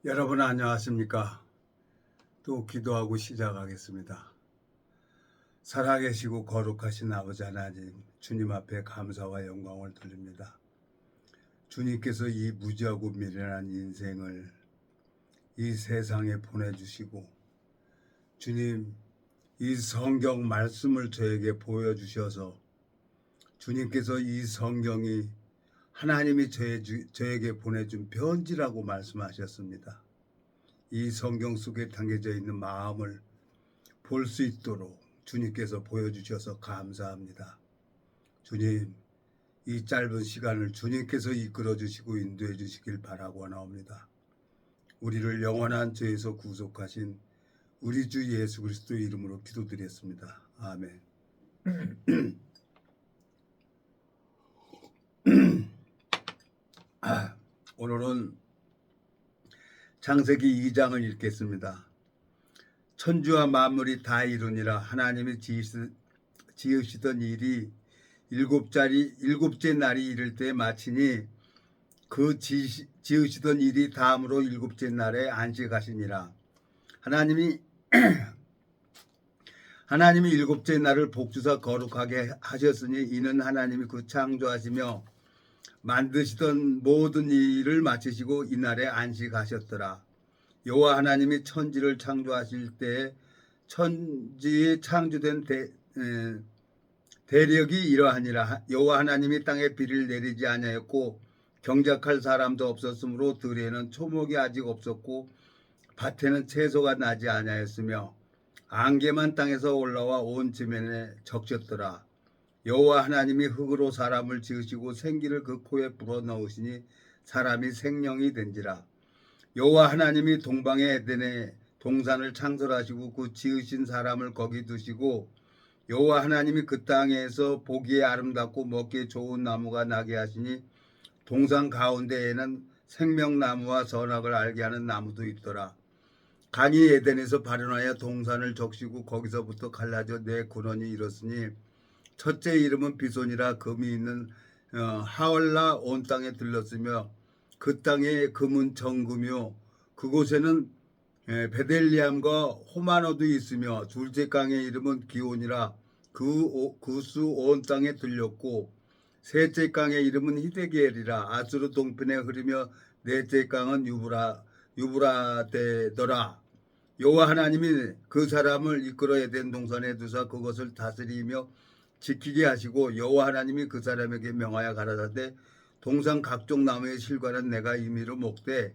여러분 안녕하십니까? 또 기도하고 시작하겠습니다. 살아계시고 거룩하신 아버지 하나님, 주님 앞에 감사와 영광을 돌립니다. 주님께서 이 무지하고 미련한 인생을 이 세상에 보내주시고, 주님 이 성경 말씀을 저에게 보여주셔서 주님께서 이 성경이 하나님이 저에게 보내준 편지라고 말씀하셨습니다. 이 성경 속에 담겨져 있는 마음을 볼 수 있도록 주님께서 보여주셔서 감사합니다. 주님, 이 짧은 시간을 주님께서 이끌어 주시고 인도해 주시길 바라고 나옵니다. 우리를 영원한 죄에서 구속하신 우리 주 예수 그리스도의 이름으로 기도드렸습니다. 아멘. 오늘은 창세기 2장을 읽겠습니다. 천주와 만물이 다 이루니라. 하나님이 지으시던 일이 일곱째 날이 이를 때 마치니 그 지으시던 일이 다음으로 일곱째 날에 안식하시니라. 하나님이 일곱째 날을 복주사 거룩하게 하셨으니 이는 하나님이 그 창조하시며 만드시던 모든 일을 마치시고 이날에 안식하셨더라. 여호와 하나님이 천지를 창조하실 때 천지에 창조된 대력이 이러하니라. 여호와 하나님이 땅에 비를 내리지 아니하였고 경작할 사람도 없었으므로 들에는 초목이 아직 없었고 밭에는 채소가 나지 아니하였으며 안개만 땅에서 올라와 온 지면에 적셨더라. 여호와 하나님이 흙으로 사람을 지으시고 생기를 그 코에 불어넣으시니 사람이 생명이 된지라. 여호와 하나님이 동방의 에덴에 동산을 창설하시고 그 지으신 사람을 거기 두시고 여호와 하나님이 그 땅에서 보기에 아름답고 먹기에 좋은 나무가 나게 하시니 동산 가운데에는 생명나무와 선악을 알게 하는 나무도 있더라. 간이 에덴에서 발현하여 동산을 적시고 거기서부터 갈라져 네 근원이 일었으니 첫째 이름은 비손이라 금이 있는 하월라 온 땅에 들렀으며 그 땅의 금은 정금이요 그곳에는 베델리암과 호마노도 있으며 둘째 강의 이름은 기온이라 그 수 온 땅에 들렸고 셋째 강의 이름은 히데겔이라 아수르 동편에 흐르며 넷째 강은 유브라데더라. 여호와 하나님이 그 사람을 이끌어 에덴 동산에 두사 그것을 다스리며 지키게 하시고 여호와 하나님이 그 사람에게 명하여 가라사대 동산 각종 나무의 실과는 내가 임의로 먹되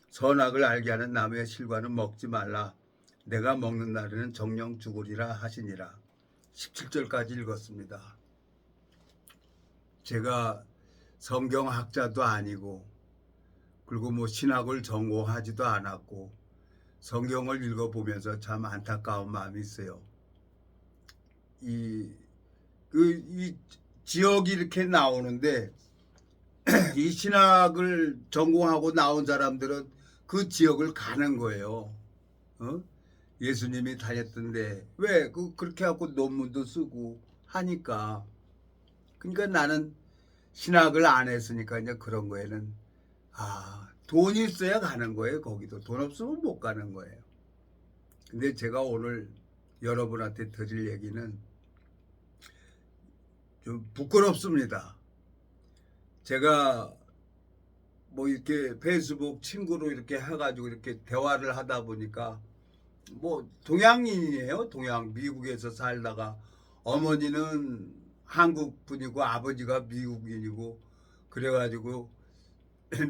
선악을 알게 하는 나무의 실과는 먹지 말라. 내가 먹는 날에는 정령 죽으리라 하시니라. 17절까지 읽었습니다. 제가 성경학자도 아니고 그리고 신학을 전공하지도 않았고 성경을 읽어보면서 참 안타까운 마음이 있어요. 이 지역이 이렇게 나오는데 이 신학을 전공하고 나온 사람들은 그 지역을 가는 거예요. 예수님이 다녔던데 왜 그렇게 하고 논문도 쓰고 하니까. 그러니까 나는 신학을 안 했으니까 이제 그런 거에는 돈이 있어야 가는 거예요. 거기도 돈 없으면 못 가는 거예요. 근데 제가 오늘 여러분한테 드릴 얘기는 좀 부끄럽습니다. 제가 이렇게 페이스북 친구로 이렇게 해가지고 이렇게 대화를 하다 보니까 동양인이에요. 미국에서 살다가 어머니는 한국 분이고 아버지가 미국인이고 그래가지고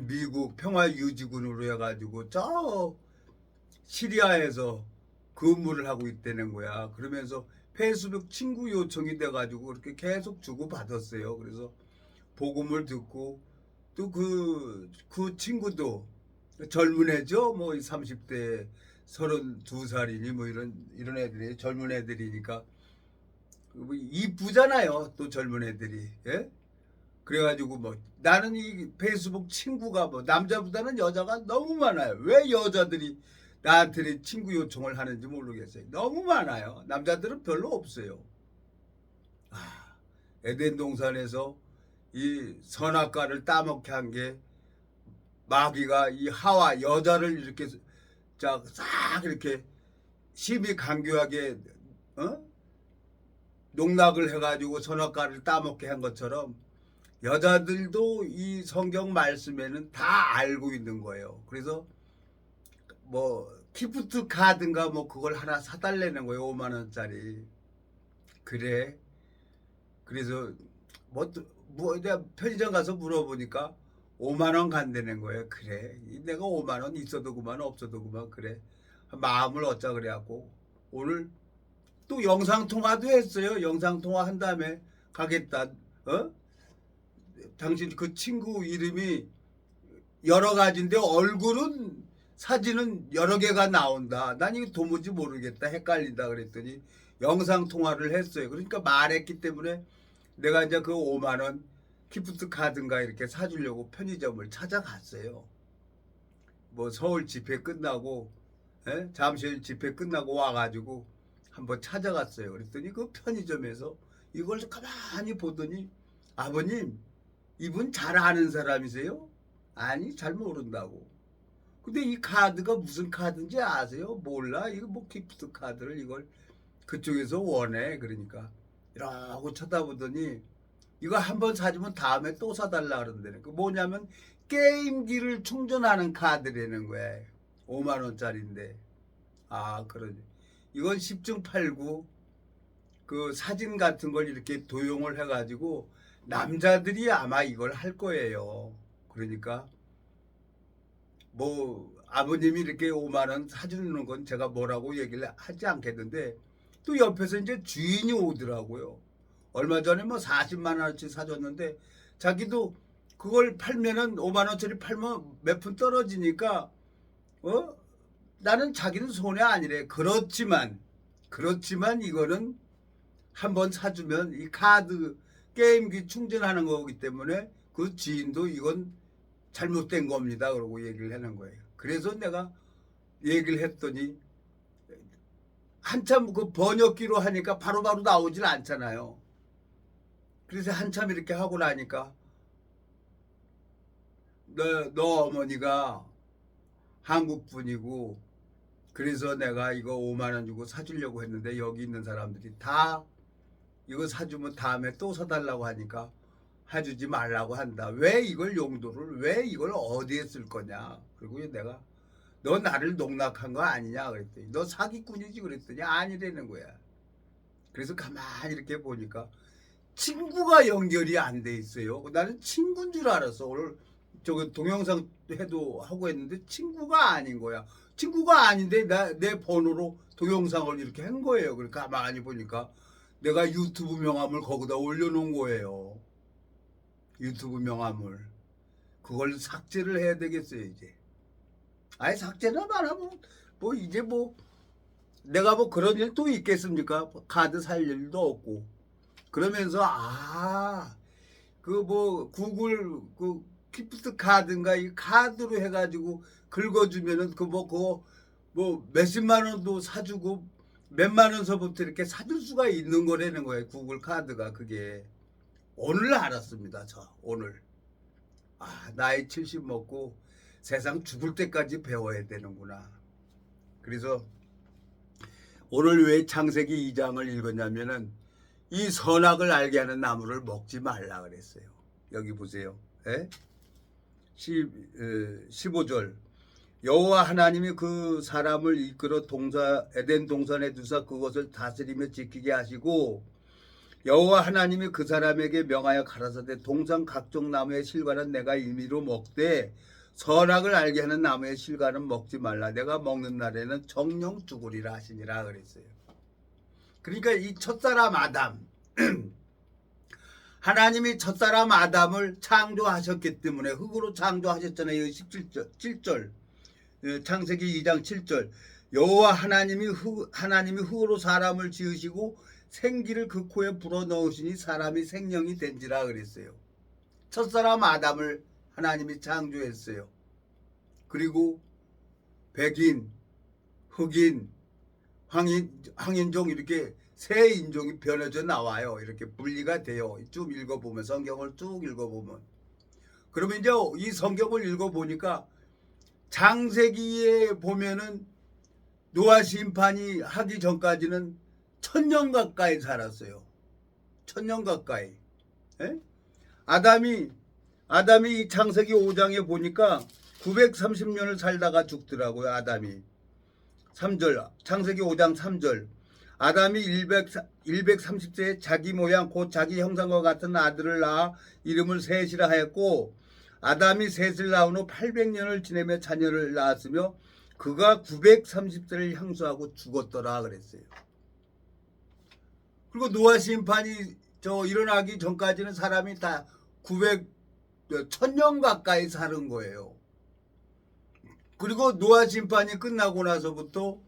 미국 평화유지군으로 해가지고 저 시리아에서 근무를 하고 있다는 거야. 그러면서 페이스북 친구 요청이 돼가지고 이렇게 계속 주고받았어요. 그래서 복음을 듣고 또 그 친구도 젊은 애죠. 30대 32살이니 이런 애들이 젊은 애들이니까 이쁘잖아요. 또 젊은 애들이. 예? 그래가지고 나는 이 페이스북 친구가 남자보다는 여자가 너무 많아요. 왜 여자들이 나한테 친구 요청을 하는지 모르겠어요. 너무 많아요. 남자들은 별로 없어요. 에덴 동산에서 이 선악과를 따먹게 한 게 마귀가 이 하와 여자를 이렇게 싹 이렇게 심히 간교하게 농락을 해가지고 선악과를 따먹게 한 것처럼 여자들도 이 성경 말씀에는 다 알고 있는 거예요. 그래서 뭐 기프트 카드인가 뭐 그걸 하나 사달라는 거예요. 5만 원짜리. 그래. 그래서 내가 편의점 가서 물어보니까 5만 원 간다는 거예요. 그래. 내가 5만 원 있어도 그만 없어도 그만 그래. 마음을 어쩌 그래갖고 오늘 또 영상 통화도 했어요. 영상 통화 한 다음에 가겠다. 당신 그 친구 이름이 여러 가지인데 얼굴은 사진은 여러 개가 나온다. 난 이거 도무지 모르겠다. 헷갈린다 그랬더니 영상 통화를 했어요. 그러니까 말했기 때문에 내가 이제 그 5만 원 기프트 카드인가 이렇게 사주려고 편의점을 찾아갔어요. 뭐 서울 집회 끝나고 잠실 집회 끝나고 와가지고 한번 찾아갔어요. 그랬더니 그 편의점에서 이걸 가만히 보더니 아버님 이분 잘 아는 사람이세요? 아니 잘 모른다고. 근데 이 카드가 무슨 카드인지 아세요? 몰라. 이거 뭐 기프트 카드를 이걸 그쪽에서 원해. 그러니까 이러고 쳐다보더니 이거 한번 사주면 다음에 또 사달라 그런다네. 그 뭐냐면 게임기를 충전하는 카드라는 거야. 5만 원짜리인데. 아 그러지. 이건 10중 8구 그 사진 같은 걸 이렇게 도용을 해가지고 남자들이 아마 이걸 할 거예요. 그러니까 뭐 아버님이 이렇게 5만 원 사주는 건 제가 뭐라고 얘기를 하지 않겠는데 또 옆에서 이제 주인이 오더라고요. 얼마 전에 뭐 40만 원어치 사줬는데 자기도 그걸 팔면은 5만 원짜리 팔면 몇 푼 떨어지니까 나는 자기는 손해 아니래. 그렇지만 이거는 한번 사주면 이 카드 게임기 충전하는 거기 때문에 그 지인도 이건 잘못된 겁니다. 그러고 얘기를 하는 거예요. 그래서 내가 얘기를 했더니 한참 그 번역기로 하니까 바로바로 나오질 않잖아요. 그래서 한참 이렇게 하고 나니까 너 어머니가 한국 분이고 그래서 내가 이거 5만 원 주고 사주려고 했는데 여기 있는 사람들이 다 이거 사주면 다음에 또 사달라고 하니까 해주지 말라고 한다. 왜 이걸 용도를 왜 이걸 어디에 쓸 거냐. 그리고 내가 너 나를 농락한 거 아니냐 그랬더니 너 사기꾼이지 그랬더니 아니라는 거야. 그래서 가만히 이렇게 보니까 친구가 연결이 안 돼 있어요. 나는 친구인 줄 알았어. 오늘 저거 동영상 해도 하고 했는데 친구가 아닌 거야. 친구가 아닌데 내 번호로 동영상을 이렇게 한 거예요. 그러니까 가만히 보니까 내가 유튜브 명함을 거기다 올려놓은 거예요. 유튜브 명함을. 그걸 삭제를 해야 되겠어요 이제. 아예 삭제나 말하면 뭐 이제 뭐 내가 뭐 그런 일 또 있겠습니까? 카드 살 일도 없고. 그러면서 그 뭐 구글 그 기프트 카드인가 이 카드로 해가지고 긁어주면은 그거 뭐 몇십만 원도 사주고 몇만 원서부터 이렇게 사줄 수가 있는 거라는 거예요. 구글 카드가 그게 오늘 알았습니다. 저 오늘 나이 70 먹고 세상 죽을 때까지 배워야 되는구나. 그래서 오늘 왜 창세기 2장을 읽었냐면은 이 선악을 알게 하는 나무를 먹지 말라 그랬어요. 여기 보세요. 15절 여호와 하나님이 그 사람을 이끌어 에덴 동산에 두사 그것을 다스리며 지키게 하시고 여호와 하나님이 그 사람에게 명하여 가라사대 동산 각종 나무의 실과는 내가 임의로 먹되 선악을 알게 하는 나무의 실과는 먹지 말라. 내가 먹는 날에는 정령 죽으리라 하시니라 그랬어요. 그러니까 이 첫사람 아담 하나님이 첫사람 아담을 창조하셨기 때문에 흙으로 창조하셨잖아요. 7절 창세기 2장 7절 여호와 하나님이 흙으로 사람을 지으시고 생기를 그 코에 불어넣으시니 사람이 생명이 된지라 그랬어요. 첫사람 아담을 하나님이 창조했어요. 그리고 백인, 흑인, 황인종 이렇게 세 인종이 변해져 나와요. 이렇게 분리가 돼요. 쭉 읽어보면 성경을 쭉 읽어보면 그러면 이제 이 성경을 읽어보니까 장세기에 보면은 노아 심판이 하기 전까지는 1000년 가까이 살았어요. 1000년 가까이. 예? 아담이 이 창세기 5장에 보니까 930년을 살다가 죽더라고요. 아담이. 3절 창세기 5장 3절 아담이 130세에 자기 모양 곧 자기 형상과 같은 아들을 낳아 이름을 셋이라 하였고 아담이 셋을 낳은 후 800년을 지내며 자녀를 낳았으며 그가 930세를 향수하고 죽었더라 그랬어요. 그리고 노아 심판이 일어나기 전까지는 사람이 다 1000년 가까이 사는 거예요. 그리고 노아 심판이 끝나고 나서부터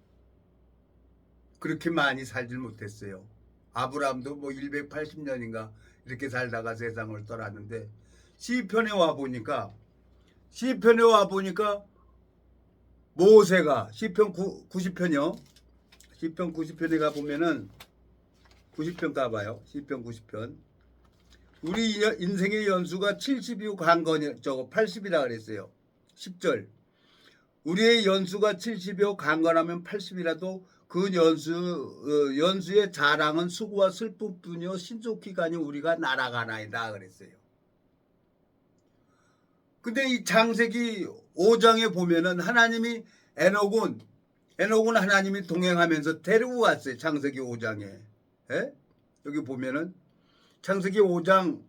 그렇게 많이 살질 못했어요. 아브라함도 뭐 180년인가 이렇게 살다가 세상을 떠났는데 시편에 와 보니까 모세가 시편 90편이요. 시편 90편에 가 보면은 90편 가봐요. 시편 90편. 우리 인생의 연수가 70이고 강건이 80이라 그랬어요. 10절. 우리의 연수가 70이요 강건하면 80이라도 그 연수의 자랑은 수고와 슬픔뿐이요 신속히가니 우리가 날아가나이다 그랬어요. 근데 이 창세기 5장에 보면은 하나님이 에녹은 하나님이 동행하면서 데리고 왔어요. 창세기 5장에. 예? 여기 보면은 창세기 5장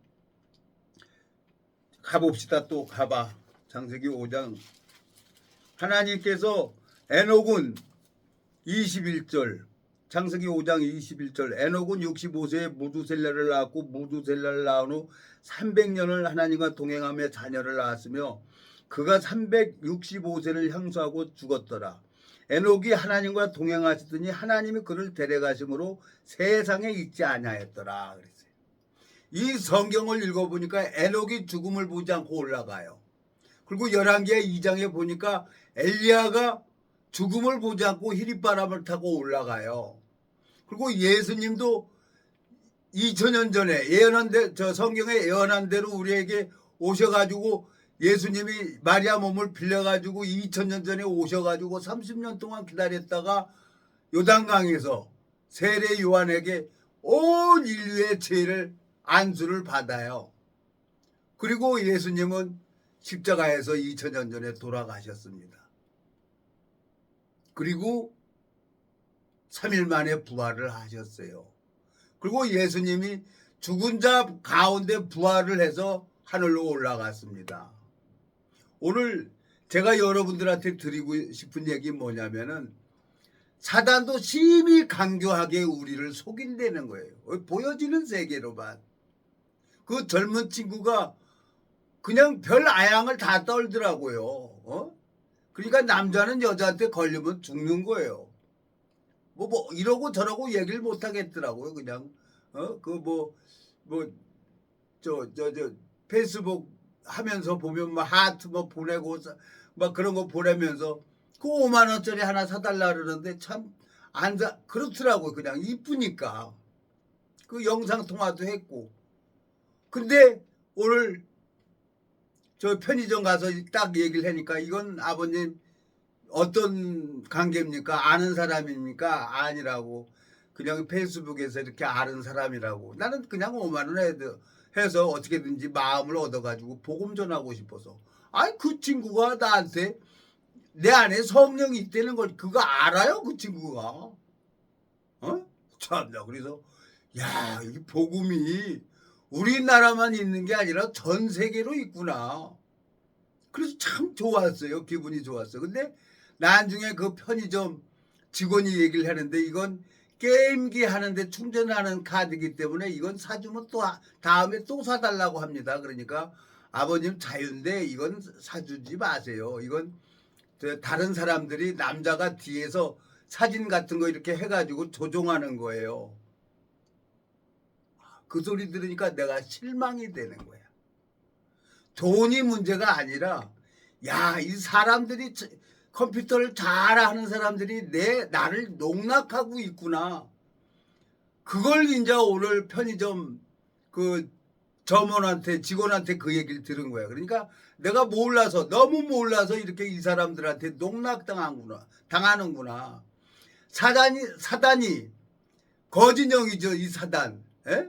가봅시다. 또 가봐. 창세기 5장 하나님께서 에녹은 21절 창세기 5장 21절 에녹은 65세에 무두셀라를 낳았고 무두셀라를 낳은 후 300년을 하나님과 동행하며 자녀를 낳았으며 그가 365세를 향수하고 죽었더라. 에녹이 하나님과 동행하시더니 하나님이 그를 데려가심으로 세상에 있지 아니하였더라 그랬어요. 이 성경을 읽어보니까 에녹이 죽음을 보지 않고 올라가요. 그리고 열왕기하 2장에 보니까 엘리야가 죽음을 보지 않고 히릿바람을 타고 올라가요. 그리고 예수님도 2000년 전에 성경에 예언한 대로 우리에게 오셔가지고 예수님이 마리아 몸을 빌려가지고 2000년 전에 오셔가지고 30년 동안 기다렸다가 요단강에서 세례 요한에게 온 인류의 죄를 안수를 받아요. 그리고 예수님은 십자가에서 2000년 전에 돌아가셨습니다. 그리고 3일 만에 부활을 하셨어요. 그리고 예수님이 죽은 자 가운데 부활을 해서 하늘로 올라갔습니다. 오늘 제가 여러분들한테 드리고 싶은 얘기 뭐냐면은 사단도 심히 강교하게 우리를 속인다는 거예요. 보여지는 세계로만. 그 젊은 친구가 그냥 별 아양을 다 떨더라고요. 그러니까 남자는 여자한테 걸리면 죽는 거예요. 뭐 이러고 저러고 얘기를 못 하겠더라고요. 그냥 페이스북 하면서 보면 막 하트 뭐 보내고 막 그런 거 보내면서 그 5만 원짜리 하나 사달라 그러는데 참 그렇더라고요. 그냥 이쁘니까 그 영상 통화도 했고. 근데 오늘 저 편의점 가서 딱 얘기를 하니까 이건 아버님 어떤 관계입니까? 아는 사람입니까? 아니라고. 그냥 페이스북에서 이렇게 아는 사람이라고. 나는 그냥 5만 원 해서 어떻게든지 마음을 얻어가지고 복음 전하고 싶어서. 아니 그 친구가 나한테 내 안에 성령이 있다는 걸 그거 알아요? 그 친구가. 참나. 그래서 야, 이 복음이 우리나라만 있는 게 아니라 전 세계로 있구나. 그래서 참 좋았어요. 기분이 좋았어요. 근데 나중에 그 편의점 직원이 얘기를 하는데 이건 게임기 하는데 충전하는 카드이기 때문에 이건 사주면 또 다음에 또 사달라고 합니다. 그러니까 아버님 자유인데 이건 사주지 마세요. 이건 다른 사람들이 남자가 뒤에서 사진 같은 거 이렇게 해가지고 조종하는 거예요. 그 소리 들으니까 내가 실망이 되는 거야. 돈이 문제가 아니라 야, 이 사람들이 컴퓨터를 잘하는 사람들이 나를 농락하고 있구나. 그걸 이제 오늘 편의점 그 점원한테 직원한테 그 얘기를 들은 거야. 그러니까 내가 몰라서 너무 몰라서 이렇게 이 사람들한테 당하는구나. 사단이 거짓령이죠. 이 사단. 에?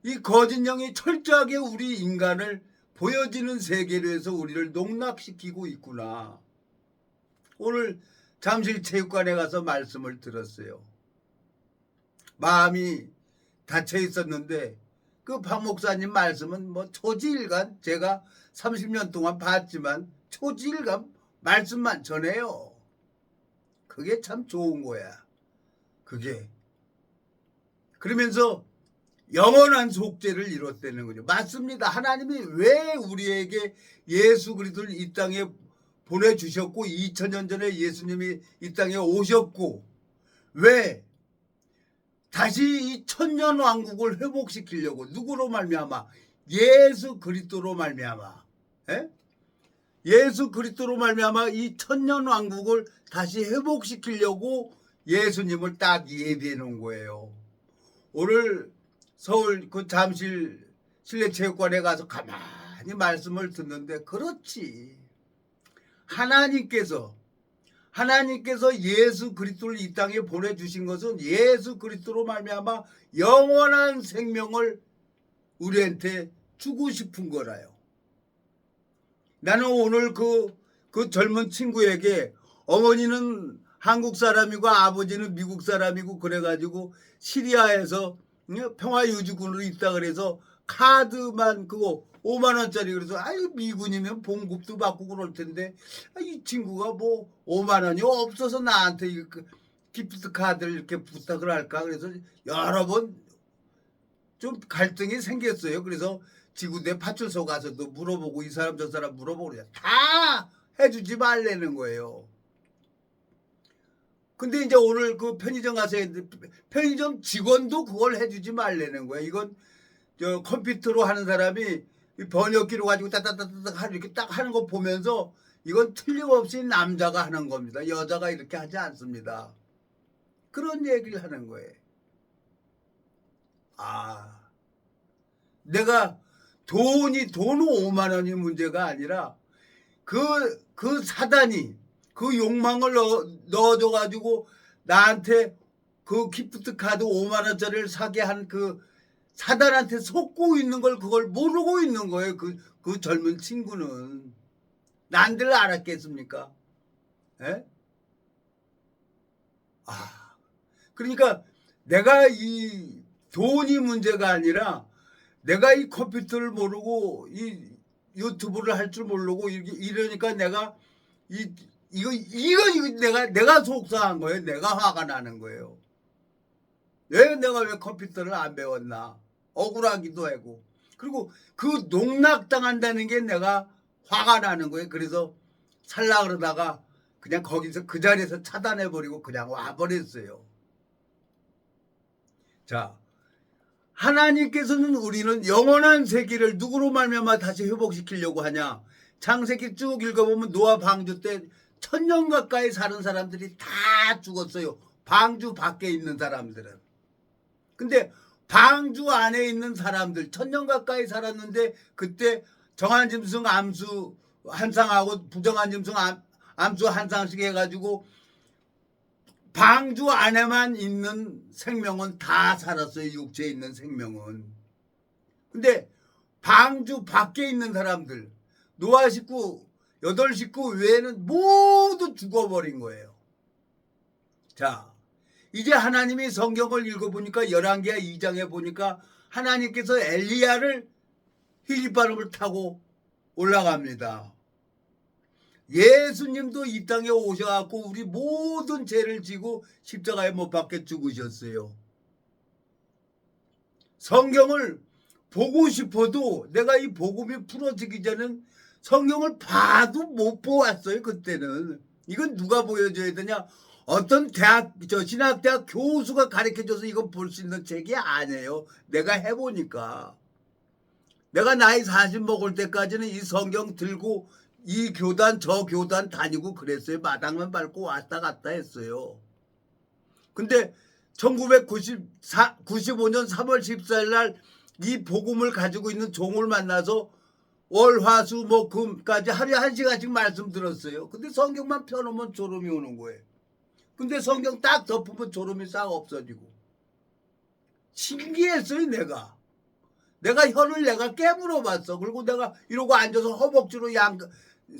이 거짓령이 철저하게 우리 인간을 보여지는 세계로 해서 우리를 농락시키고 있구나. 오늘 잠실체육관에 가서 말씀을 들었어요. 마음이 닫혀 있었는데 그 박 목사님 말씀은 뭐 초지일간 제가 30년 동안 봤지만 초지일간 말씀만 전해요. 그게 참 좋은 거야. 그게. 그러면서 영원한 속죄를 이뤘다는 거죠. 맞습니다. 하나님이 왜 우리에게 예수 그리스도를 이 땅에 보내주셨고 2000년 전에 예수님이 이 땅에 오셨고 왜 다시 이 천년 왕국을 회복시키려고 누구로 말미암아? 예수 그리스도로 말미암아. 에? 예수 그리스도로 말미암아 이 천년 왕국을 다시 회복시키려고 예수님을 딱 예비해 놓은 거예요. 오늘 서울 그 잠실 실내체육관에 가서 가만히 말씀을 듣는데 그렇지. 하나님께서 예수 그리스도를 이 땅에 보내주신 것은 예수 그리스도로 말미암아 영원한 생명을 우리한테 주고 싶은 거라요. 나는 오늘 그 젊은 친구에게 어머니는 한국 사람이고 아버지는 미국 사람이고 그래가지고 시리아에서 평화유지군으로 있다 그래서 카드만 그거 5만 원짜리 그래서 아유 미군이면 봉급도 받고 그럴 텐데 이 친구가 뭐 5만 원이 없어서 나한테 기프트 카드를 이렇게 부탁을 할까 그래서 여러 번 좀 갈등이 생겼어요. 그래서 지구대 파출소 가서도 물어보고 이 사람 저 사람 물어보고 다 해주지 말라는 거예요. 근데 이제 오늘 그 편의점 가서 했는데 편의점 직원도 그걸 해주지 말라는 거예요. 이건 저 컴퓨터로 하는 사람이 번역기로 가지고 따따따따 이렇게 딱 하는 거 보면서 이건 틀림없이 남자가 하는 겁니다. 여자가 이렇게 하지 않습니다. 그런 얘기를 하는 거예요. 내가 돈 5만 원이 문제가 아니라 그 사단이 그 욕망을 넣어줘가지고 나한테 그 기프트 카드 5만 원짜리를 사게 한 그 사단한테 속고 있는 걸 그걸 모르고 있는 거예요. 그 젊은 친구는. 난들 알았겠습니까? 에? 그러니까 내가 이 돈이 문제가 아니라 내가 이 컴퓨터를 모르고 이 유튜브를 할 줄 모르고 이러니까 내가 이거 내가 속상한 거예요. 내가 화가 나는 거예요. 내가 왜 컴퓨터를 안 배웠나? 억울하기도 하고. 그리고 그 농락당한다는 게 내가 화가 나는 거예요. 그래서 살라 그러다가 그냥 거기서 그 자리에서 차단해버리고 그냥 와버렸어요. 자, 하나님께서는 우리는 영원한 세계를 누구로 말미암아 다시 회복시키려고 하냐? 창세기 쭉 읽어보면 노아 방주 때 1000년 가까이 사는 사람들이 다 죽었어요. 방주 밖에 있는 사람들은. 근데 방주 안에 있는 사람들 1000년 가까이 살았는데 그때 정한짐승 암수 한 상하고 부정한짐승 암수 한 상씩 해가지고 방주 안에만 있는 생명은 다 살았어요. 육체에 있는 생명은. 근데 방주 밖에 있는 사람들 노아 식구 8식구 외에는 모두 죽어버린 거예요. 자, 이제 하나님이 성경을 읽어보니까 열왕기하 2장에 보니까 하나님께서 엘리야를 히리바름을 타고 올라갑니다. 예수님도 이 땅에 오셔갖고 우리 모든 죄를 지고 십자가에 못 박혀 죽으셨어요. 성경을 보고 싶어도 내가 이 복음이 풀어지기 전엔 성경을 봐도 못 보았어요. 그때는. 이건 누가 보여줘야 되냐? 어떤 신학대학 교수가 가르쳐줘서 이거 볼 수 있는 책이 아니에요. 내가 해보니까. 내가 나이 40 먹을 때까지는 이 성경 들고 이 교단 저 교단 다니고 그랬어요. 마당만 밟고 왔다 갔다 했어요. 근데 1995년 3월 14일 날 이 복음을 가지고 있는 종을 만나서 월, 화, 수, 목, 금까지 하루에 1시간씩 말씀 들었어요. 근데 성경만 펴놓으면 졸음이 오는 거예요. 근데 성경 딱 덮으면 졸음이 싹 없어지고. 신기했어요, 내가 혀를 내가 깨물어 봤어. 그리고 내가 이러고 앉아서 허벅지로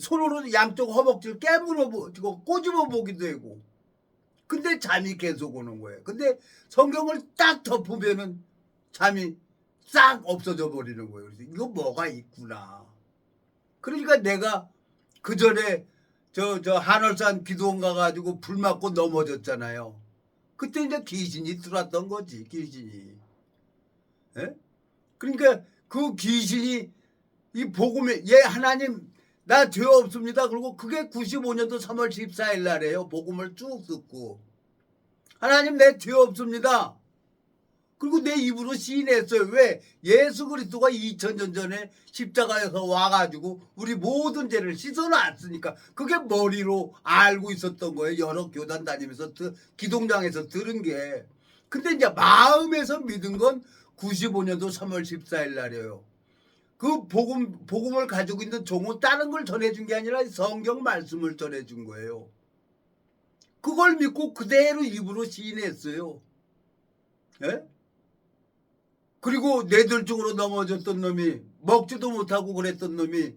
손으로 양쪽 허벅지를 깨물어 보고 꼬집어 보기도 하고. 근데 잠이 계속 오는 거예요. 근데 성경을 딱 덮으면은 잠이 싹 없어져 버리는 거예요. 그래서 이거 뭐가 있구나. 그러니까 내가 그 전에 저 한월산 기도원 가가지고 불 맞고 넘어졌잖아요. 그때 이제 귀신이 들어왔던 거지, 귀신이. 예? 그러니까 그 귀신이 이 복음에 하나님 나 죄 없습니다. 그리고 그게 95년도 3월 14일 날이에요. 복음을 쭉 듣고 하나님 내 죄 없습니다. 그리고 내 입으로 시인했어요. 왜? 예수 그리스도가 2000년 전에 십자가에서 와가지고 우리 모든 죄를 씻어놨으니까 그게 머리로 알고 있었던 거예요. 여러 교단 다니면서 기동장에서 들은 게. 근데 이제 마음에서 믿은 건 95년도 3월 14일 날이에요. 그 복음을 가지고 있는 종은 다른 걸 전해준 게 아니라 성경 말씀을 전해준 거예요. 그걸 믿고 그대로 입으로 시인했어요. 예? 그리고 뇌졸중으로 넘어졌던 놈이 먹지도 못하고 그랬던 놈이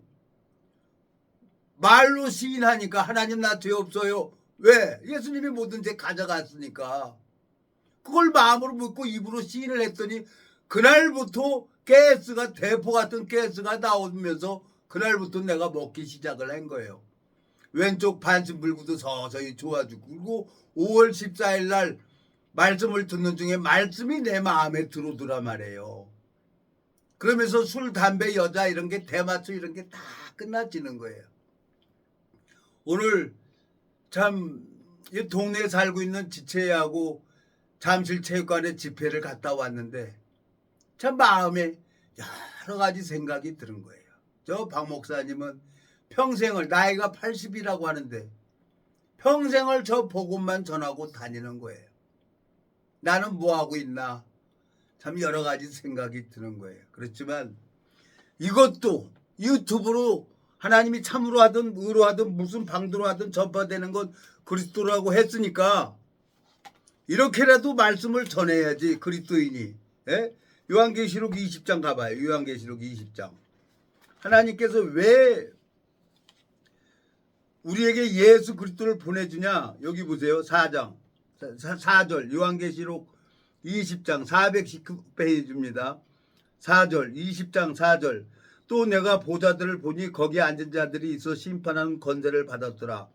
말로 시인하니까 하나님 나 죄 없어요. 왜? 예수님이 모든 죄 가져갔으니까. 그걸 마음으로 묻고 입으로 시인을 했더니 그날부터 가스가 대포 같은 가스가 나오면서 그날부터 내가 먹기 시작을 한 거예요. 왼쪽 반신불구도 서서히 좋아지고 그리고 5월 14일 날 말씀을 듣는 중에 말씀이 내 마음에 들어오더라 말이에요. 그러면서 술, 담배, 여자 이런 게 대마초 이런 게 다 끝나지는 거예요. 오늘 참 이 동네에 살고 있는 지체하고 잠실체육관에 집회를 갔다 왔는데 참 마음에 여러 가지 생각이 드는 거예요. 저 박 목사님은 평생을 나이가 80이라고 하는데 평생을 저 복음만 전하고 다니는 거예요. 나는 뭐하고 있나 참 여러 가지 생각이 드는 거예요. 그렇지만 이것도 유튜브로 하나님이 참으로 하든 의로 하든 무슨 방도로 하든 전파되는 건 그리스도라고 했으니까 이렇게라도 말씀을 전해야지 그리스도인이. 예? 요한계시록 20장 가봐요. 요한계시록 20장. 하나님께서 왜 우리에게 예수 그리스도를 보내주냐. 여기 보세요. 4절 요한계시록 20장 419페이지입니다. 4절 20장 4절 또 내가 보좌들을 보니 거기 앉은 자들이 있어 심판하는 권세를 받았더라.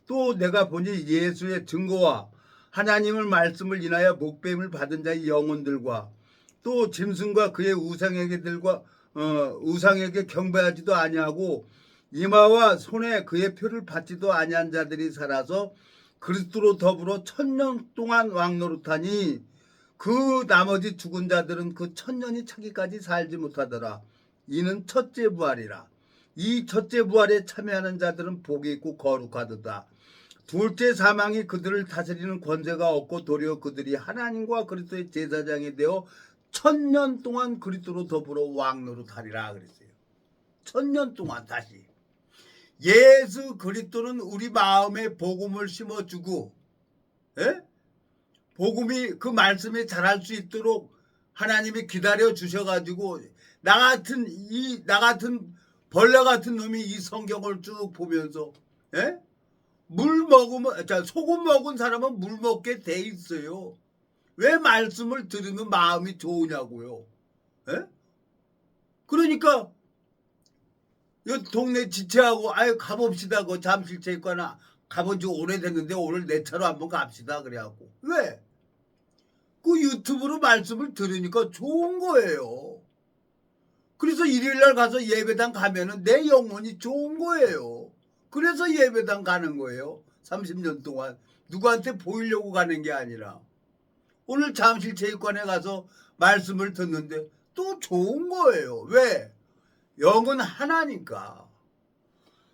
또 내가 보니 예수의 증거와 하나님의 말씀을 인하여 목배임을 받은 자의 영혼들과 또 짐승과 그의 우상에게 경배하지도 아니하고 이마와 손에 그의 표를 받지도 아니한 자들이 살아서 그리스도로 더불어 1000년 동안 왕노릇하니 그 나머지 죽은 자들은 그 1000년이 차기까지 살지 못하더라. 이는 첫째 부활이라. 이 첫째 부활에 참여하는 자들은 복이 있고 거룩하도다. 둘째 사망이 그들을 다스리는 권세가 없고 도리어 그들이 하나님과 그리스도의 제사장이 되어 1000년 동안 그리스도로 더불어 왕노릇하리라 그랬어요. 1000년 동안 다시. 예수 그리스도는 우리 마음에 복음을 심어주고, 예? 복음이 그 말씀이 자랄 수 있도록 하나님이 기다려 주셔가지고 나 같은 벌레 같은 놈이 이 성경을 쭉 보면서, 예? 소금 먹은 사람은 물 먹게 돼 있어요. 왜 말씀을 들으면 마음이 좋으냐고요. 예? 그러니까 이 동네 지체하고 아유 가봅시다. 그 잠실체육관 가본 지 오래됐는데 오늘 내 차로 한번 갑시다. 그래갖고 왜? 그 유튜브로 말씀을 들으니까 좋은 거예요. 그래서 일요일날 가서 예배당 가면은 내 영혼이 좋은 거예요. 그래서 예배당 가는 거예요. 30년 동안 누구한테 보이려고 가는 게 아니라 오늘 잠실체육관에 가서 말씀을 듣는데 또 좋은 거예요. 왜? 영은 하나니까.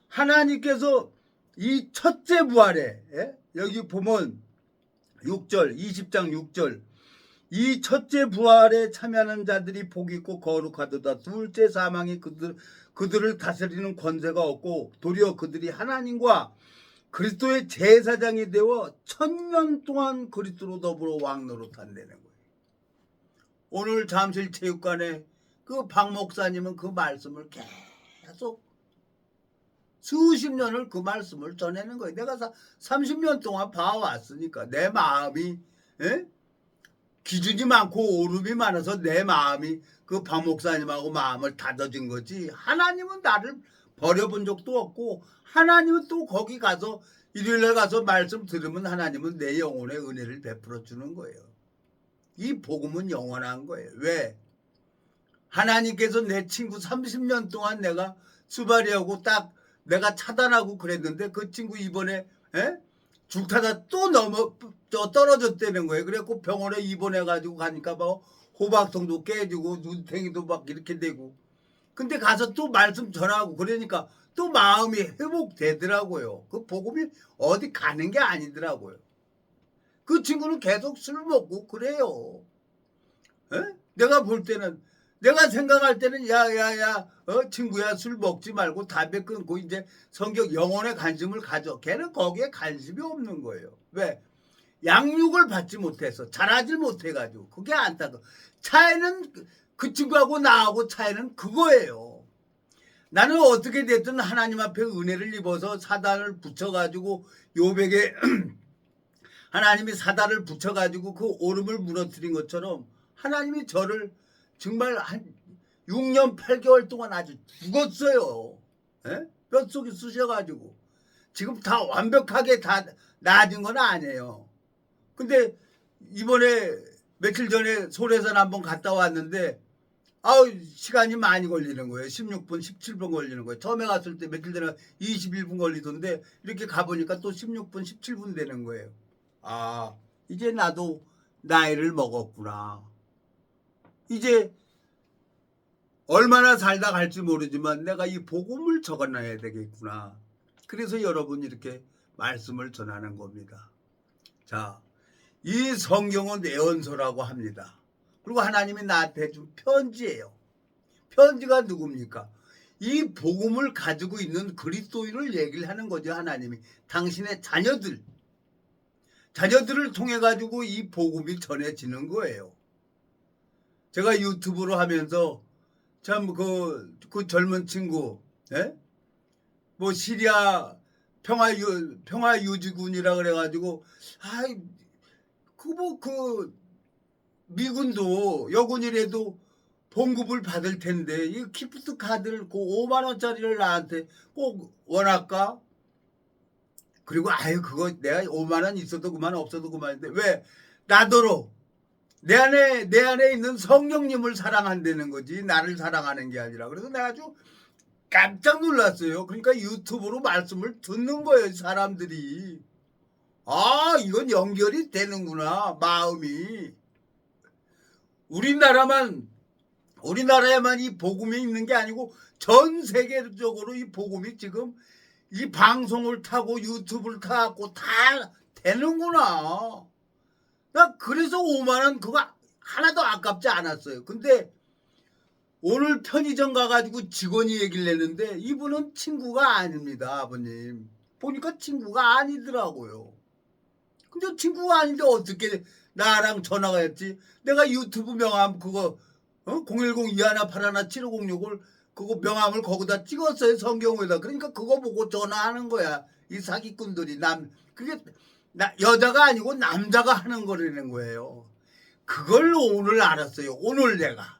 하나님께서 이 첫째 부활에 여기 보면 6절 20장 6절 이 첫째 부활에 참여하는 자들이 복이 있고 거룩하도다. 둘째 사망이 그들을 다스리는 권세가 없고 도리어 그들이 하나님과 그리스도의 제사장이 되어 1000년 동안 그리스도로 더불어 왕노릇한다는 거예요. 오늘 잠실체육관에 그 박 목사님은 그 말씀을 계속 수십 년을 그 말씀을 전하는 거예요. 내가 30년 동안 봐왔으니까 내 마음이 기준이 많고 오름이 많아서 내 마음이 그 박 목사님하고 마음을 닫아진 거지. 하나님은 나를 버려본 적도 없고 하나님은 또 거기 가서 일요일날 가서 말씀 들으면 하나님은 내 영혼의 은혜를 베풀어 주는 거예요. 이 복음은 영원한 거예요. 왜? 하나님께서 내 친구 30년 동안 내가 수발이하고 딱 내가 차단하고 그랬는데 그 친구 이번에 죽타다 또 떨어졌다는 거예요. 그래갖고 병원에 입원해가지고 가니까 뭐 호박통도 깨지고 눈탱이도 막 이렇게 되고 근데 가서 또 말씀 전하고 그러니까 또 마음이 회복되더라고요. 그 복음이 어디 가는 게 아니더라고요. 그 친구는 계속 술 먹고 그래요. 내가 볼 때는 내가 생각할 때는 야야야 친구야 술 먹지 말고 담배 끊고 이제 성경 영혼에 관심을 가져. 걔는 거기에 관심이 없는 거예요. 왜? 양육을 받지 못해서 자라질 못해가지고 그게 안타까워. 차이는 그 친구하고 나하고 차이는 그거예요. 나는 어떻게 됐든 하나님 앞에 은혜를 입어서 사단을 붙여가지고 요백에 하나님이 사단을 붙여가지고 그 오름을 무너뜨린 것처럼 하나님이 저를 정말 한 6년 8개월 동안 아주 죽었어요. 뼛속에 쑤셔가지고 지금 다 완벽하게 다 나아진 건 아니에요. 근데 이번에 며칠 전에 소래산 한번 갔다 왔는데 시간이 많이 걸리는 거예요. 16분 17분 걸리는 거예요. 처음에 갔을 때 며칠 전에 21분 걸리던데 이렇게 가보니까 또 16분 17분 되는 거예요. 이제 나도 나이를 먹었구나. 이제 얼마나 살다 갈지 모르지만 내가 이 복음을 적어놔야 되겠구나. 그래서 여러분 이렇게 말씀을 전하는 겁니다. 자, 이 성경은 예언서라고 합니다. 그리고 하나님이 나한테 준 편지예요. 편지가 누굽니까? 이 복음을 가지고 있는 그리스도인을 얘기를 하는 거죠. 하나님이 당신의 자녀들을 통해 가지고 이 복음이 전해지는 거예요. 제가 유튜브로 하면서 참 그 젊은 친구, 뭐 시리아 평화유지군이라 그래가지고 미군도 여군이라도 봉급을 받을 텐데 이 기프트 카드를 그 5만 원짜리를 나한테 꼭 원할까? 그리고 그거 내가 5만 원 있어도 그만 없어도 그만인데 왜 나더러 내 안에 있는 성령님을 사랑한다는 거지 나를 사랑하는 게 아니라. 그래서 내가 아주 깜짝 놀랐어요. 그러니까 유튜브로 말씀을 듣는 거예요. 사람들이 이건 연결이 되는구나 마음이. 우리나라에만 이 복음이 있는 게 아니고 전 세계적으로 이 복음이 지금 이 방송을 타고 유튜브를 타고 다 되는구나. 나 그래서 5만 원 그거 하나도 아깝지 않았어요. 근데 오늘 편의점 가가지고 직원이 얘기를 했는데 이분은 친구가 아닙니다. 아버님 보니까 친구가 아니더라고요. 근데 친구가 아닌데 어떻게 나랑 전화가 했지? 내가 유튜브 명함 그거 010-2181-7506을 그거 명함을 거기다 찍었어요. 성경에다. 그러니까 그거 보고 전화하는 거야. 이 사기꾼들이 그게 여자가 아니고 남자가 하는 거라는 거예요. 그걸 오늘 알았어요. 오늘 내가.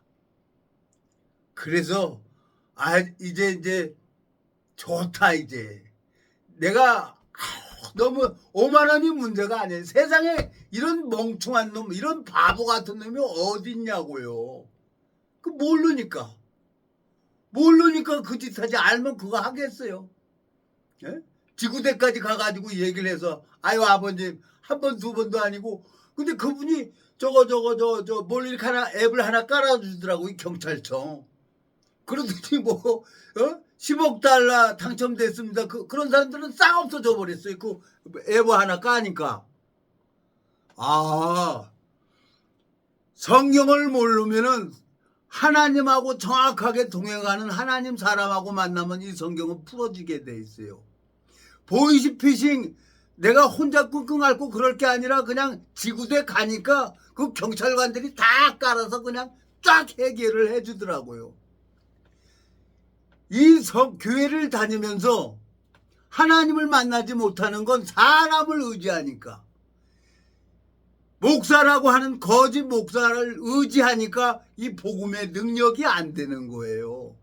그래서 이제 좋다. 이제 내가 너무 5만 원이 문제가 아니에요. 세상에 이런 멍청한 놈, 이런 바보 같은 놈이 어디 있냐고요. 모르니까 그 짓 하지. 알면 그거 하겠어요. 지구대까지 가가지고 얘기를 해서 아버님 한 번 두 번도 아니고 근데 그분이 뭘 이렇게 앱을 하나 깔아주더라고. 이 경찰청. 그러더니 10억 달러 당첨됐습니다. 그런 사람들은 싹 없어져 버렸어요. 그 앱 하나 까니까. 성경을 모르면은 하나님하고 정확하게 동행하는 하나님 사람하고 만나면 이 성경은 풀어지게 돼 있어요. 보이스피싱 내가 혼자 끙끙 앓고 그럴 게 아니라 그냥 지구대 가니까 그 경찰관들이 다 깔아서 그냥 쫙 해결을 해주더라고요. 이 교회를 다니면서 하나님을 만나지 못하는 건 사람을 의지하니까, 목사라고 하는 거짓 목사를 의지하니까 이 복음의 능력이 안 되는 거예요.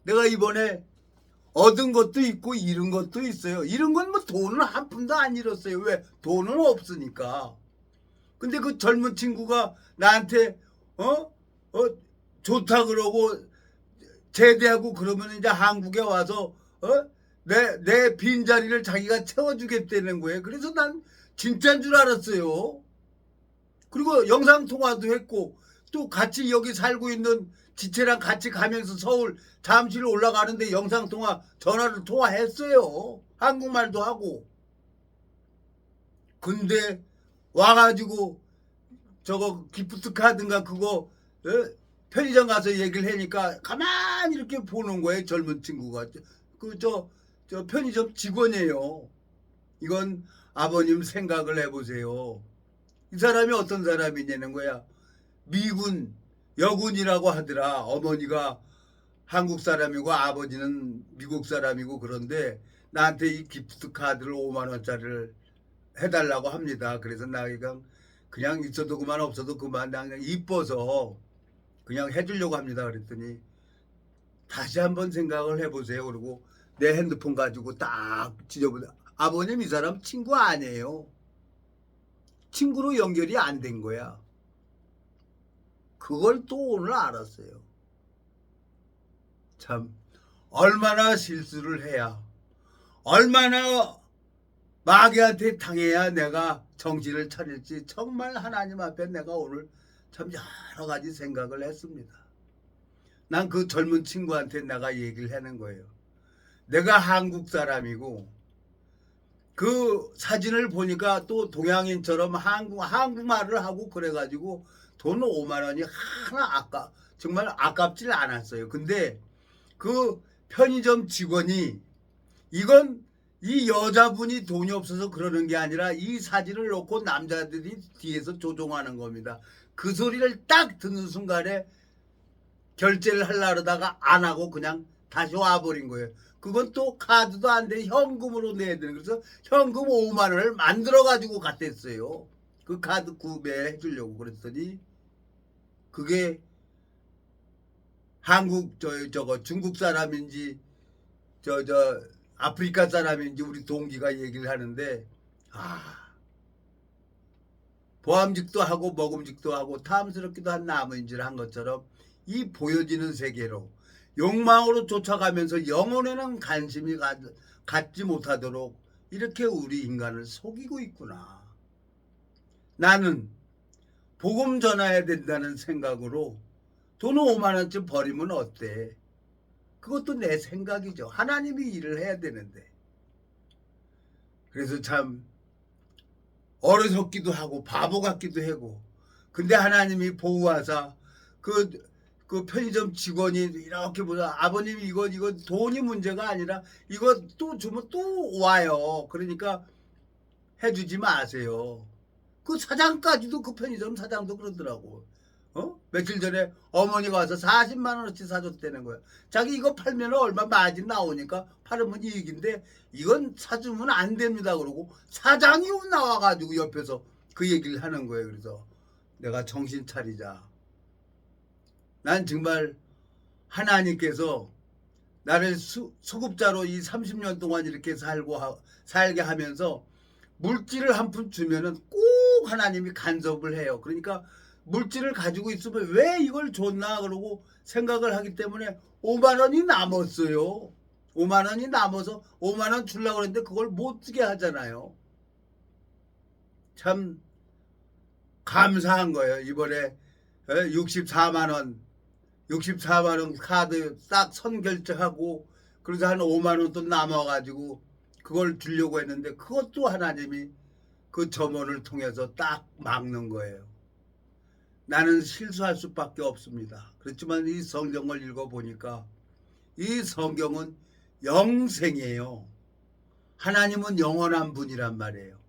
내가 이번에 얻은 것도 있고 잃은 것도 있어요. 잃은 건 뭐 돈을 한 푼도 안 잃었어요. 왜? 돈은 없으니까. 근데 그 젊은 친구가 나한테 좋다 그러고 제대하고 그러면 이제 한국에 와서 내 빈자리를 자기가 채워주겠다는 거예요. 그래서 난 진짜인 줄 알았어요. 그리고 영상통화도 했고, 또 같이 여기 살고 있는 지체랑 같이 가면서 서울 잠실 올라가는데 영상통화 전화를 통화했어요. 한국말도 하고. 근데 와가지고 저거 기프트 카드인가 그거 편의점 가서 얘기를 하니까 가만히 이렇게 보는 거예요. 젊은 친구가. 저 편의점 직원이에요. 이건 아버님 생각을 해보세요. 이 사람이 어떤 사람이냐는 거야. 미군 여군이라고 하더라. 어머니가 한국 사람이고 아버지는 미국 사람이고, 그런데 나한테 이 기프트 카드를 5만 원짜리를 해달라고 합니다. 그래서 나 그냥 있어도 그만 없어도 그만, 그냥 이뻐서 그냥 해주려고 합니다. 그랬더니 다시 한번 생각을 해보세요. 그리고 내 핸드폰 가지고 딱 지져보자. 아버님 이 사람 친구 아니에요. 친구로 연결이 안 된 거야. 그걸 또 오늘 알았어요. 참 얼마나 실수를 해야, 얼마나 마귀한테 당해야 내가 정신을 차릴지 정말 하나님 앞에 내가 오늘 참 여러 가지 생각을 했습니다. 난 그 젊은 친구한테 내가 얘기를 하는 거예요. 내가 한국 사람이고 그 사진을 보니까 또 동양인처럼 한국말을 하고 그래가지고 돈 5만 원이 하나 정말 아깝질 않았어요. 근데 그 편의점 직원이 이건 이 여자분이 돈이 없어서 그러는 게 아니라 이 사진을 놓고 남자들이 뒤에서 조종하는 겁니다. 그 소리를 딱 듣는 순간에 결제를 하려다가 안 하고 그냥 다시 와버린 거예요. 그건 또 카드도 안 돼 현금으로 내야 되는, 그래서 현금 5만 원을 만들어 가지고 갔댔어요. 그 카드 구매해 주려고. 그랬더니 그게 한국 저거 중국 사람인지 아프리카 사람인지 우리 동기가 얘기를 하는데, 보암직도 하고 먹음직도 하고 탐스럽기도 한 나무인지를 한 것처럼 이 보여지는 세계로 욕망으로 쫓아가면서 영혼에는 관심이 갖지 못하도록 이렇게 우리 인간을 속이고 있구나. 나는 복음 전해야 된다는 생각으로 돈을 5만 원쯤 버리면 어때? 그것도 내 생각이죠. 하나님이 일을 해야 되는데. 그래서 참 어리석기도 하고 바보 같기도 하고, 근데 하나님이 보호하사 그 편의점 직원이 이렇게 보자. 아버님 이거 돈이 문제가 아니라 이거 또 주면 또 와요. 그러니까 해주지 마세요. 그 사장까지도, 그 편의점 사장도 그러더라고. 며칠 전에 어머니가 와서 40만 원어치 사줬다는 거야. 자기 이거 팔면 얼마 마진 나오니까 팔으면 이익인데 이건 사주면 안 됩니다. 그러고 사장이 나와가지고 옆에서 그 얘기를 하는 거예요. 그래서 내가 정신 차리자. 난 정말 하나님께서 나를 수급자로 이 30년 동안 이렇게 살게 하면서 물질을 한 푼 주면은 꼭 하나님이 간섭을 해요. 그러니까 물질을 가지고 있으면 왜 이걸 줬나 그러고 생각을 하기 때문에 5만 원이 남았어요. 5만 원이 남아서 5만 원 주려고 그랬는데 그걸 못 주게 하잖아요. 참 감사한 거예요. 이번에 64만 원 카드 딱 선결제하고, 그래서 한 5만 원 또 남아가지고 그걸 주려고 했는데 그것도 하나님이 그 점원을 통해서 딱 막는 거예요. 나는 실수할 수밖에 없습니다. 그렇지만 이 성경을 읽어보니까 이 성경은 영생이에요. 하나님은 영원한 분이란 말이에요.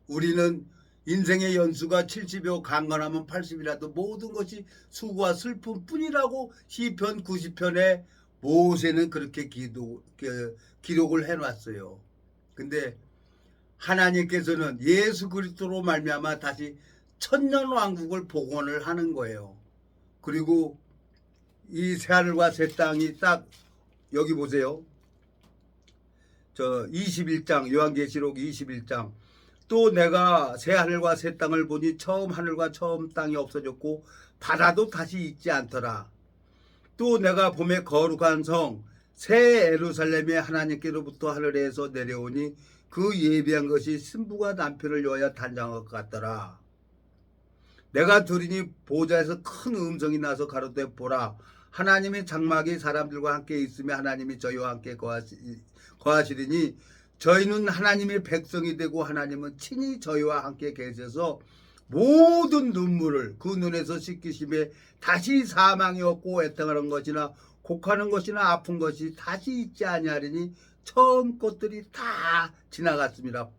우리는 인생의 연수가 70이요 강건하면 80이라도 모든 것이 수고와 슬픔뿐이라고 시편 90편에 모세는 그렇게 기록을 해놨어요. 근데 하나님께서는 예수 그리스도로 말미암아 다시 천년왕국을 복원을 하는 거예요. 그리고 이 새하늘과 새 땅이 딱 여기 보세요. 저 21장 요한계시록 21장 또 내가 새 하늘과 새 땅을 보니 처음 하늘과 처음 땅이 없어졌고 바다도 다시 있지 않더라. 또 내가 봄에 거룩한 성 새 예루살렘의 하나님께로부터 하늘에서 내려오니 그 예비한 것이 신부가 남편을 위하여 단장한 것 같더라. 내가 들으니 보좌에서 큰 음성이 나서 가로되 보라 하나님의 장막이 사람들과 함께 있으며 하나님이 저희와 함께 거하시리니 저희는 하나님의 백성이 되고 하나님은 친히 저희와 함께 계셔서 모든 눈물을 그 눈에서 씻기심에 다시 사망이 없고 애통하는 것이나 곡하는 것이나 아픈 것이 다시 있지 아니하리니 처음 것들이 다 지나갔습니다.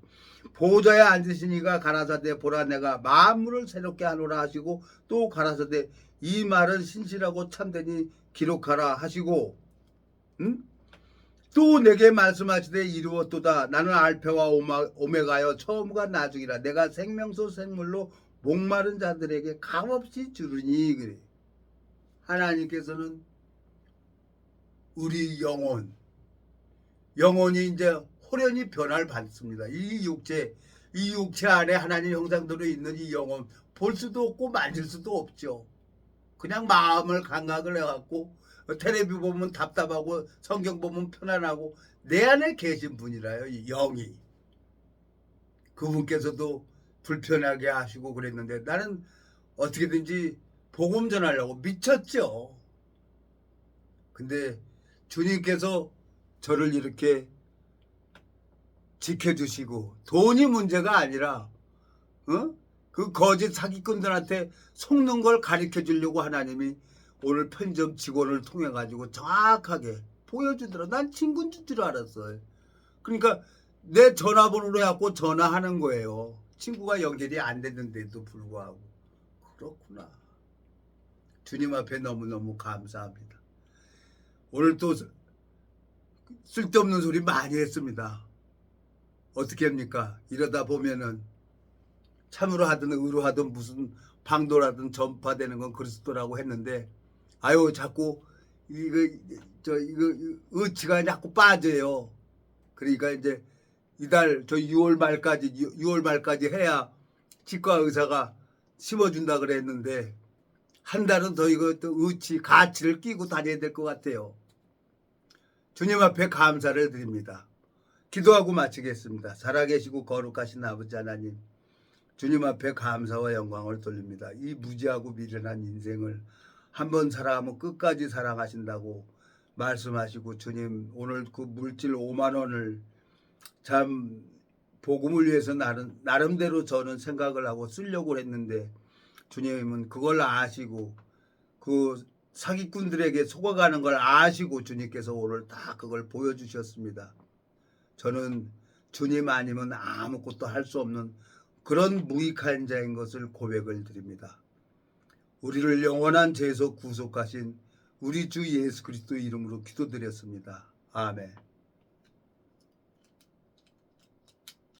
보좌에 앉으신 이가 가라사대 보라 내가 만물을 새롭게 하노라 하시고 또 가라사대 이 말은 신실하고 참되니 기록하라 하시고 또 내게 말씀하시되 이루었도다 나는 알파와 오메가여 처음과 나중이라 내가 생명수 생물로 목마른 자들에게 값없이 주르니 그래. 하나님께서는 우리 영혼이 이제 호련히 변화를 받습니다. 이 육체 안에 하나님 형상대로 있는 이 영혼 볼 수도 없고 만질 수도 없죠. 그냥 마음을 감각을 해갖고 텔레비 보면 답답하고 성경 보면 편안하고 내 안에 계신 분이라요. 이 영이. 그분께서도 불편하게 하시고 그랬는데 나는 어떻게든지 복음 전하려고 미쳤죠. 근데 주님께서 저를 이렇게 지켜주시고 돈이 문제가 아니라 그 거짓 사기꾼들한테 속는 걸 가르쳐 주려고 하나님이 오늘 편의점 직원을 통해 가지고 정확하게 보여주더라. 난 친구인 줄 알았어요. 그러니까 내 전화번호로 해갖고 전화하는 거예요. 친구가 연결이 안 됐는데도 불구하고. 그렇구나. 주님 앞에 너무너무 감사합니다. 오늘 또 쓸데없는 소리 많이 했습니다. 어떻게 합니까? 이러다 보면은 참으로 하든 의로 하든 무슨 방도라든 전파되는 건 그리스도라고 했는데 아유 자꾸 이거 의치가 자꾸 빠져요. 그러니까 이제 이달 저 6월 말까지 해야 치과 의사가 심어준다 그랬는데 한 달은 더 이거 또 가치를 끼고 다녀야 될 것 같아요. 주님 앞에 감사를 드립니다. 기도하고 마치겠습니다. 살아계시고 거룩하신 아버지 하나님, 주님 앞에 감사와 영광을 돌립니다. 이 무지하고 미련한 인생을 한번 사랑하면 끝까지 사랑하신다고 말씀하시고 주님 오늘 그 물질 5만 원을 참 복음을 위해서 나름대로 저는 생각을 하고 쓰려고 했는데 주님은 그걸 아시고 그 사기꾼들에게 속아가는 걸 아시고 주님께서 오늘 다 그걸 보여주셨습니다. 저는 주님 아니면 아무것도 할 수 없는 그런 무익한 자인 것을 고백을 드립니다. 우리를 영원한 죄에서 구속하신 우리 주 예수 그리스도 이름으로 기도드렸습니다. 아멘.